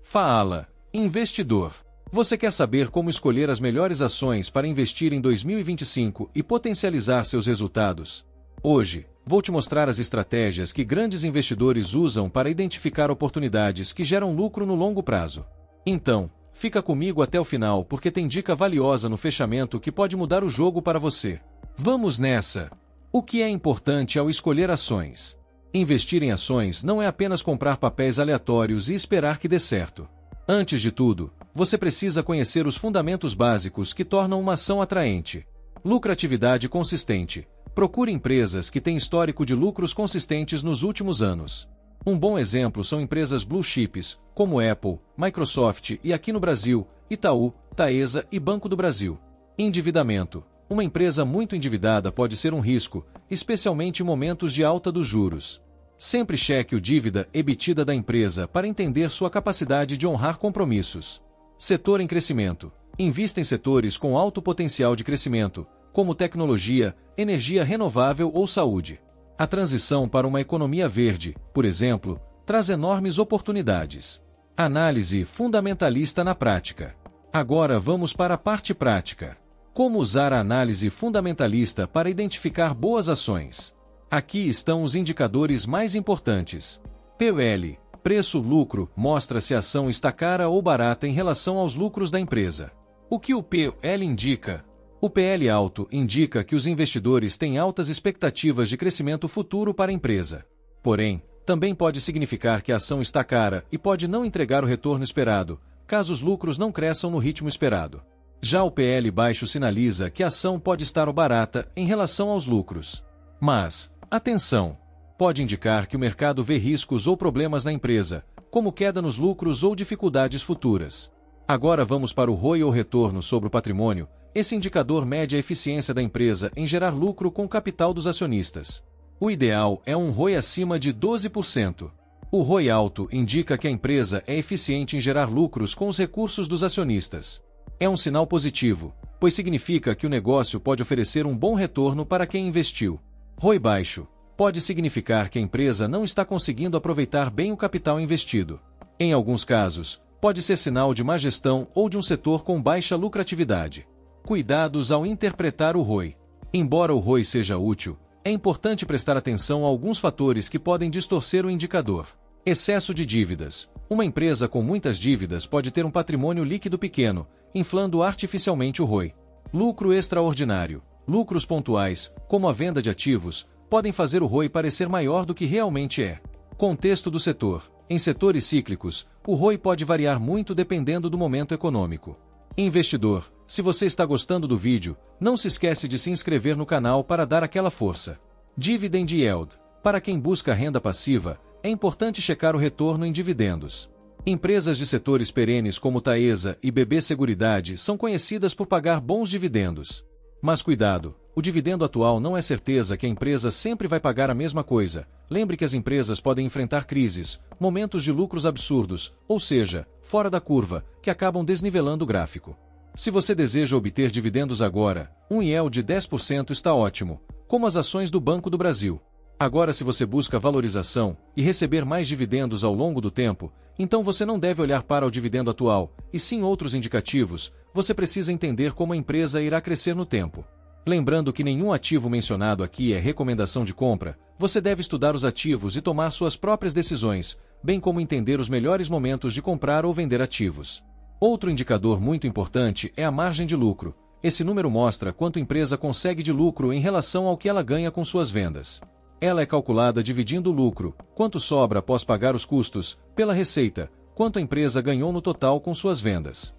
Fala, investidor. Você quer saber como escolher as melhores ações para investir em 2025 e potencializar seus resultados? Hoje, vou te mostrar as estratégias que grandes investidores usam para identificar oportunidades que geram lucro no longo prazo. Então, fica comigo até o final porque tem dica valiosa no fechamento que pode mudar o jogo para você. Vamos nessa! O que é importante ao escolher ações? Investir em ações não é apenas comprar papéis aleatórios e esperar que dê certo. Antes de tudo, você precisa conhecer os fundamentos básicos que tornam uma ação atraente. Lucratividade consistente. Procure empresas que têm histórico de lucros consistentes nos últimos anos. Um bom exemplo são empresas blue chips, como Apple, Microsoft e aqui no Brasil, Itaú, Taesa e Banco do Brasil. Endividamento. Uma empresa muito endividada pode ser um risco, especialmente em momentos de alta dos juros. Sempre cheque o dívida EBITDA da empresa para entender sua capacidade de honrar compromissos. Setor em crescimento. Invista em setores com alto potencial de crescimento, como tecnologia, energia renovável ou saúde. A transição para uma economia verde, por exemplo, traz enormes oportunidades. Análise fundamentalista na prática. Agora vamos para a parte prática. Como usar a análise fundamentalista para identificar boas ações? Aqui estão os indicadores mais importantes. PL, preço-lucro, mostra se a ação está cara ou barata em relação aos lucros da empresa. O que o PL indica? O PL alto indica que os investidores têm altas expectativas de crescimento futuro para a empresa. Porém, também pode significar que a ação está cara e pode não entregar o retorno esperado, caso os lucros não cresçam no ritmo esperado. Já o PL baixo sinaliza que a ação pode estar barata em relação aos lucros. Mas, atenção! Pode indicar que o mercado vê riscos ou problemas na empresa, como queda nos lucros ou dificuldades futuras. Agora vamos para o ROI ou retorno sobre o patrimônio. Esse indicador mede a eficiência da empresa em gerar lucro com o capital dos acionistas. O ideal é um ROI acima de 12%. O ROI alto indica que a empresa é eficiente em gerar lucros com os recursos dos acionistas. É um sinal positivo, pois significa que o negócio pode oferecer um bom retorno para quem investiu. ROI baixo pode significar que a empresa não está conseguindo aproveitar bem o capital investido. Em alguns casos, pode ser sinal de má gestão ou de um setor com baixa lucratividade. Cuidados ao interpretar o ROI. Embora o ROI seja útil, é importante prestar atenção a alguns fatores que podem distorcer o indicador. Excesso de dívidas. Uma empresa com muitas dívidas pode ter um patrimônio líquido pequeno, inflando artificialmente o ROI. Lucro extraordinário. Lucros pontuais, como a venda de ativos, podem fazer o ROI parecer maior do que realmente é. Contexto do setor. Em setores cíclicos, o ROI pode variar muito dependendo do momento econômico. Investidor, se você está gostando do vídeo, não se esquece de se inscrever no canal para dar aquela força. Dividend Yield. Para quem busca renda passiva, é importante checar o retorno em dividendos. Empresas de setores perenes como Taesa e BB Seguridade são conhecidas por pagar bons dividendos. Mas cuidado, o dividendo atual não é certeza que a empresa sempre vai pagar a mesma coisa. Lembre que as empresas podem enfrentar crises, momentos de lucros absurdos, ou seja, fora da curva, que acabam desnivelando o gráfico. Se você deseja obter dividendos agora, um yield de 10% está ótimo, como as ações do Banco do Brasil. Agora, se você busca valorização e receber mais dividendos ao longo do tempo, então você não deve olhar para o dividendo atual, e sim outros indicativos. Você precisa entender como a empresa irá crescer no tempo. Lembrando que nenhum ativo mencionado aqui é recomendação de compra, você deve estudar os ativos e tomar suas próprias decisões, bem como entender os melhores momentos de comprar ou vender ativos. Outro indicador muito importante é a margem de lucro. Esse número mostra quanto a empresa consegue de lucro em relação ao que ela ganha com suas vendas. Ela é calculada dividindo o lucro, quanto sobra após pagar os custos, pela receita, quanto a empresa ganhou no total com suas vendas.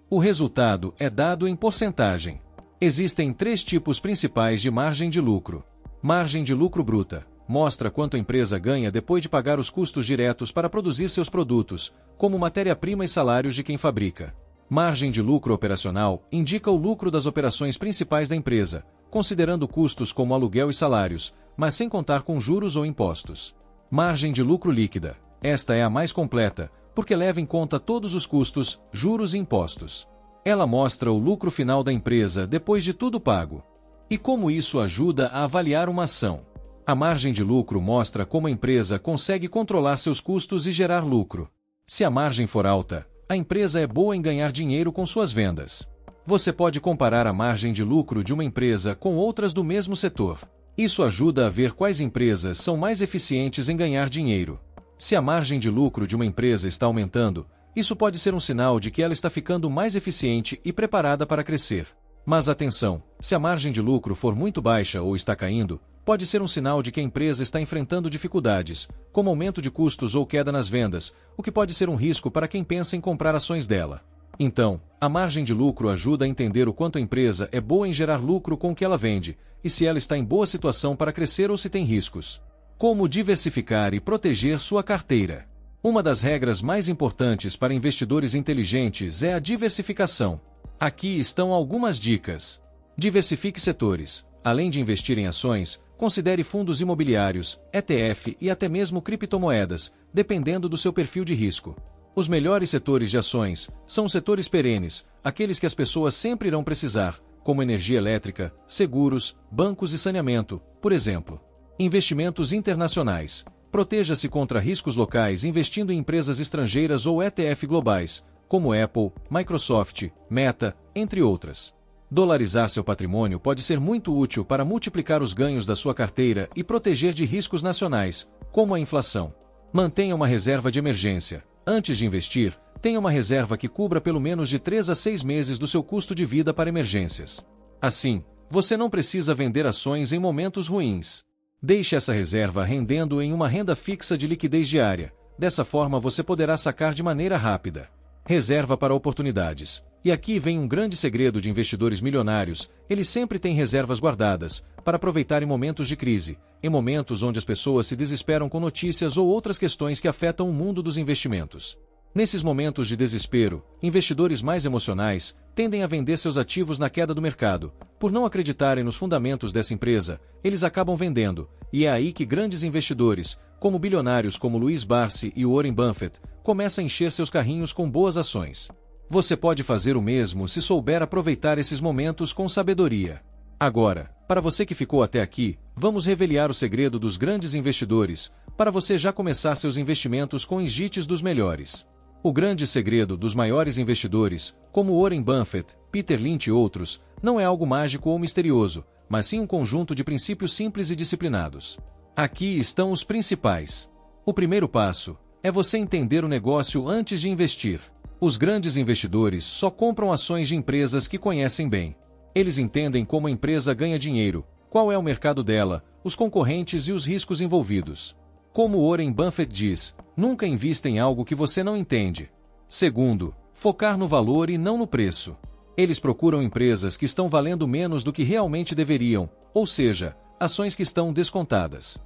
O resultado é dado em porcentagem. Existem 3 tipos principais de margem de lucro. Margem de lucro bruta. Mostra quanto a empresa ganha depois de pagar os custos diretos para produzir seus produtos, como matéria-prima e salários de quem fabrica. Margem de lucro operacional indica o lucro das operações principais da empresa, considerando custos como aluguel e salários, mas sem contar com juros ou impostos. Margem de lucro líquida. Esta é a mais completa, porque leva em conta todos os custos, juros e impostos. Ela mostra o lucro final da empresa depois de tudo pago. E como isso ajuda a avaliar uma ação? A margem de lucro mostra como a empresa consegue controlar seus custos e gerar lucro. Se a margem for alta, a empresa é boa em ganhar dinheiro com suas vendas. Você pode comparar a margem de lucro de uma empresa com outras do mesmo setor. Isso ajuda a ver quais empresas são mais eficientes em ganhar dinheiro. Se a margem de lucro de uma empresa está aumentando, isso pode ser um sinal de que ela está ficando mais eficiente e preparada para crescer. Mas atenção, se a margem de lucro for muito baixa ou está caindo, pode ser um sinal de que a empresa está enfrentando dificuldades, como aumento de custos ou queda nas vendas, o que pode ser um risco para quem pensa em comprar ações dela. Então, a margem de lucro ajuda a entender o quanto a empresa é boa em gerar lucro com o que ela vende, e se ela está em boa situação para crescer ou se tem riscos. Como diversificar e proteger sua carteira? Uma das regras mais importantes para investidores inteligentes é a diversificação. Aqui estão algumas dicas. Diversifique setores. Além de investir em ações, considere fundos imobiliários, ETF e até mesmo criptomoedas, dependendo do seu perfil de risco. Os melhores setores de ações são os setores perenes, aqueles que as pessoas sempre irão precisar, como energia elétrica, seguros, bancos e saneamento, por exemplo. Investimentos internacionais. Proteja-se contra riscos locais investindo em empresas estrangeiras ou ETF globais, como Apple, Microsoft, Meta, entre outras. Dolarizar seu patrimônio pode ser muito útil para multiplicar os ganhos da sua carteira e proteger de riscos nacionais, como a inflação. Mantenha uma reserva de emergência. Antes de investir, tenha uma reserva que cubra pelo menos de 3 a 6 meses do seu custo de vida para emergências. Assim, você não precisa vender ações em momentos ruins. Deixe essa reserva rendendo em uma renda fixa de liquidez diária. Dessa forma você poderá sacar de maneira rápida. Reserva para oportunidades. E aqui vem um grande segredo de investidores milionários: eles sempre têm reservas guardadas, para aproveitar em momentos de crise, em momentos onde as pessoas se desesperam com notícias ou outras questões que afetam o mundo dos investimentos. Nesses momentos de desespero, investidores mais emocionais tendem a vender seus ativos na queda do mercado. Por não acreditarem nos fundamentos dessa empresa, eles acabam vendendo, e é aí que grandes investidores, como bilionários como Louis Barsi e Warren Buffett, começam a encher seus carrinhos com boas ações. Você pode fazer o mesmo se souber aproveitar esses momentos com sabedoria. Agora, para você que ficou até aqui, vamos revelar o segredo dos grandes investidores, para você já começar seus investimentos com insights dos melhores. O grande segredo dos maiores investidores, como Warren Buffett, Peter Lynch e outros, não é algo mágico ou misterioso, mas sim um conjunto de princípios simples e disciplinados. Aqui estão os principais. O primeiro passo é você entender o negócio antes de investir. Os grandes investidores só compram ações de empresas que conhecem bem. Eles entendem como a empresa ganha dinheiro, qual é o mercado dela, os concorrentes e os riscos envolvidos. Como Warren Buffett diz, nunca invista em algo que você não entende. Segundo, focar no valor e não no preço. Eles procuram empresas que estão valendo menos do que realmente deveriam, ou seja, ações que estão descontadas.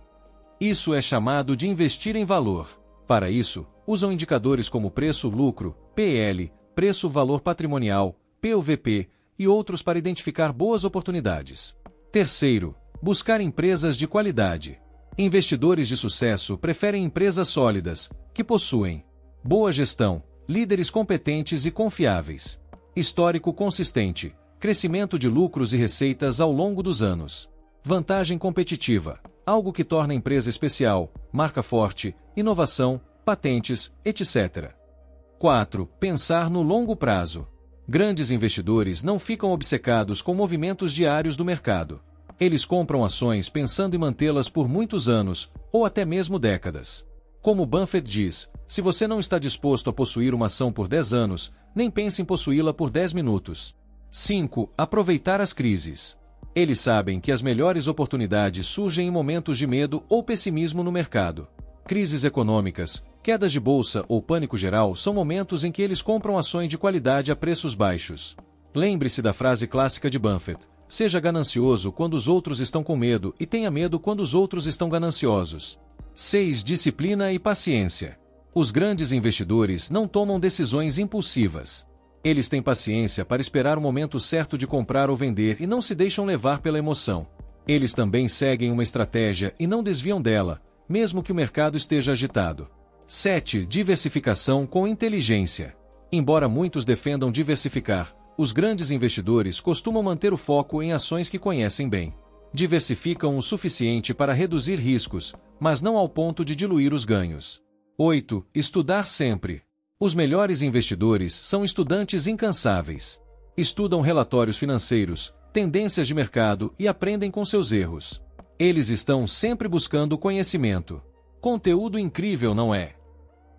Isso é chamado de investir em valor. Para isso, usam indicadores como preço-lucro, PL, preço-valor patrimonial, PVP, e outros para identificar boas oportunidades. Terceiro, buscar empresas de qualidade. Investidores de sucesso preferem empresas sólidas, que possuem boa gestão, líderes competentes e confiáveis, histórico consistente, crescimento de lucros e receitas ao longo dos anos, vantagem competitiva, algo que torna a empresa especial, marca forte, inovação, patentes, etc. 4. Pensar no longo prazo. Grandes investidores não ficam obcecados com movimentos diários do mercado. Eles compram ações pensando em mantê-las por muitos anos, ou até mesmo décadas. Como Buffett diz, se você não está disposto a possuir uma ação por 10 anos, nem pense em possuí-la por 10 minutos. 5. Aproveitar as crises. Eles sabem que as melhores oportunidades surgem em momentos de medo ou pessimismo no mercado. Crises econômicas, quedas de bolsa ou pânico geral são momentos em que eles compram ações de qualidade a preços baixos. Lembre-se da frase clássica de Buffett: seja ganancioso quando os outros estão com medo e tenha medo quando os outros estão gananciosos. 6. Disciplina e paciência. Os grandes investidores não tomam decisões impulsivas. Eles têm paciência para esperar o momento certo de comprar ou vender e não se deixam levar pela emoção. Eles também seguem uma estratégia e não desviam dela, mesmo que o mercado esteja agitado. 7. Diversificação com inteligência. Embora muitos defendam diversificar, os grandes investidores costumam manter o foco em ações que conhecem bem. Diversificam o suficiente para reduzir riscos, mas não ao ponto de diluir os ganhos. 8. Estudar sempre. Os melhores investidores são estudantes incansáveis. Estudam relatórios financeiros, tendências de mercado e aprendem com seus erros. Eles estão sempre buscando conhecimento. Conteúdo incrível, não é?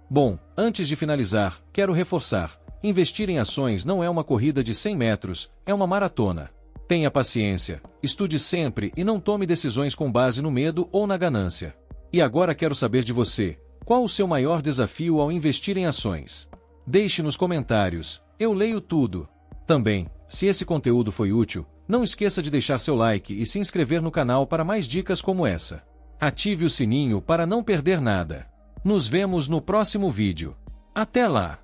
Bom, antes de finalizar, quero reforçar: investir em ações não é uma corrida de 100 metros, é uma maratona. Tenha paciência, estude sempre e não tome decisões com base no medo ou na ganância. E agora quero saber de você: qual o seu maior desafio ao investir em ações? Deixe nos comentários, eu leio tudo. Também, se esse conteúdo foi útil, não esqueça de deixar seu like e se inscrever no canal para mais dicas como essa. Ative o sininho para não perder nada. Nos vemos no próximo vídeo. Até lá!